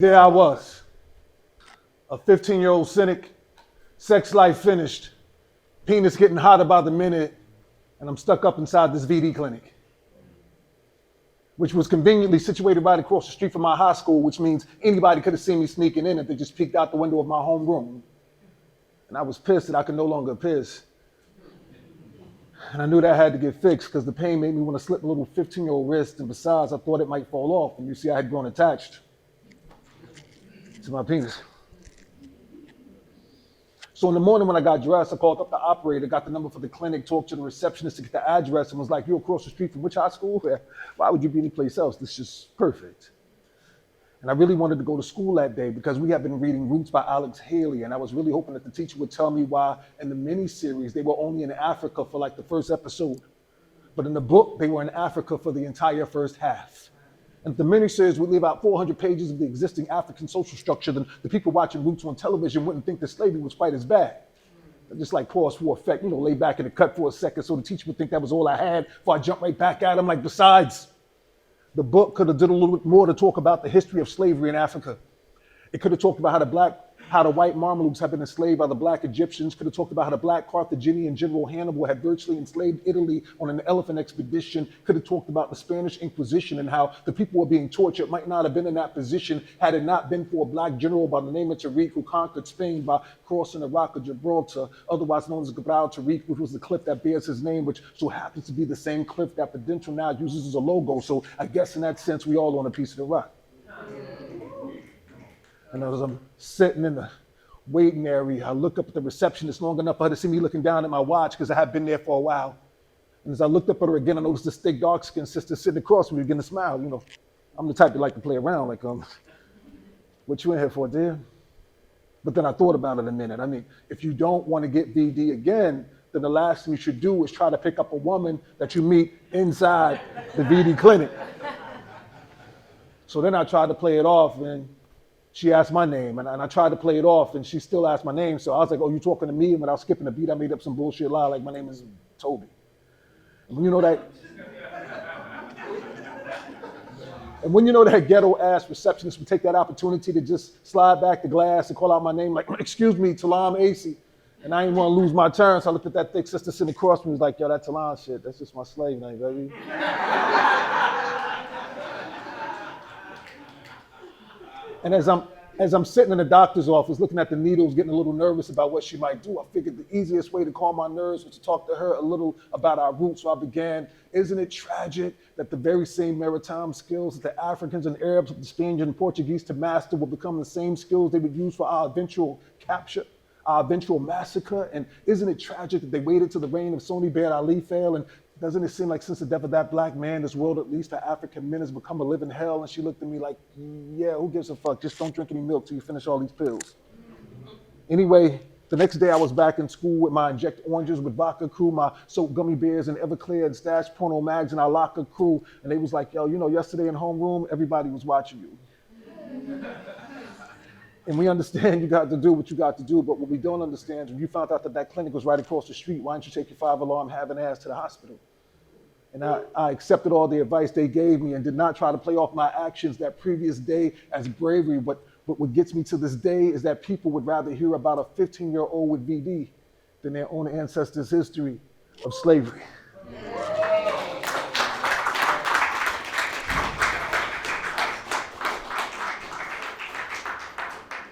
There I was, a 15-year-old cynic, sex life finished, penis getting hotter by the minute, and I'm stuck up inside this VD clinic, which was conveniently situated right across the street from my high school, which means anybody could have seen me sneaking in if they just peeked out the window of my home room. And I was pissed that I could no longer piss. And I knew that had to get fixed because the pain made me want to slip a little 15-year-old wrist, and besides, I thought it might fall off. And you see, I had grown attached to my penis. So in the morning when I got dressed, I called up the operator, got the number for the clinic, talked to the receptionist to get the address, and was like, "You're across the street from which high school? Why would you be anyplace else? This is just perfect." And I really wanted to go to school that day because we had been reading Roots by Alex Haley, and I was really hoping that the teacher would tell me why in the mini-series they were only in Africa for like the first episode. But in the book, they were in Africa for the entire first half. And if the miniseries would leave out 400 pages of the existing African social structure, then the people watching Roots on television wouldn't think that slavery was quite as bad. Just like pause for effect, lay back in the cut for a second so the teacher would think that was all I had before I jump right back at him. Like, besides, the book could have did a little bit more to talk about the history of slavery in Africa. It could have talked about how the white Mamelukes had been enslaved by the black Egyptians, could have talked about how the black Carthaginian general Hannibal had virtually enslaved Italy on an elephant expedition, could have talked about the Spanish Inquisition and how the people were being tortured might not have been in that position had it not been for a black general by the name of Tariq who conquered Spain by crossing the Rock of Gibraltar, otherwise known as Gibraltar Tariq, which was the cliff that bears his name, which so happens to be the same cliff that Prudential now uses as a logo. So I guess in that sense, we all own a piece of the rock. And as I'm sitting in the waiting area, I look up at the receptionist long enough for her to see me looking down at my watch because I had been there for a while. And as I looked up at her again, I noticed this thick, dark-skinned sister sitting across from me, beginning to smile. I'm the type that like to play around, like, what you in here for, dear? But then I thought about it a minute. I mean, if you don't want to get VD again, then the last thing you should do is try to pick up a woman that you meet inside the VD clinic. So then I tried to play it off, and she asked my name, and I tried to play it off, and she still asked my name. So I was like, "Oh, you talking to me?" And without skipping a beat, I made up some bullshit lie like my name is Toby. And when you know that ghetto-ass receptionist would take that opportunity to just slide back the glass and call out my name like, "Excuse me, Talam AC." And I didn't want to lose my turn, so I looked at that thick sister sitting across from me and was like, "Yo, that Talam shit, that's just my slave name, baby." And as I'm sitting in the doctor's office looking at the needles, getting a little nervous about what she might do, I figured the easiest way to calm my nerves was to talk to her a little about our roots. So I began, "Isn't it tragic that the very same maritime skills that the Africans and Arabs, the Spaniards and Portuguese to master will become the same skills they would use for our eventual capture, our eventual massacre? And isn't it tragic that they waited till the reign of Sony Bear Ali fell? And doesn't it seem like since the death of that black man, this world, at least for African men, has become a living hell?" And she looked at me like, "Yeah, who gives a fuck? Just don't drink any milk till you finish all these pills." Anyway, the next day I was back in school with my Inject Oranges with Vodka crew, my Soap Gummy Bears and Everclear and Stash Porno Mags and our Locker crew. And they was like, "Yo, yesterday in homeroom, everybody was watching you." And we understand you got to do what you got to do, but what we don't understand is when you found out that clinic was right across the street, why didn't you take your 5-alarm having ass to the hospital? And I accepted all the advice they gave me and did not try to play off my actions that previous day as bravery. But what gets me to this day is that people would rather hear about a 15-year-old with VD than their own ancestors' history of slavery.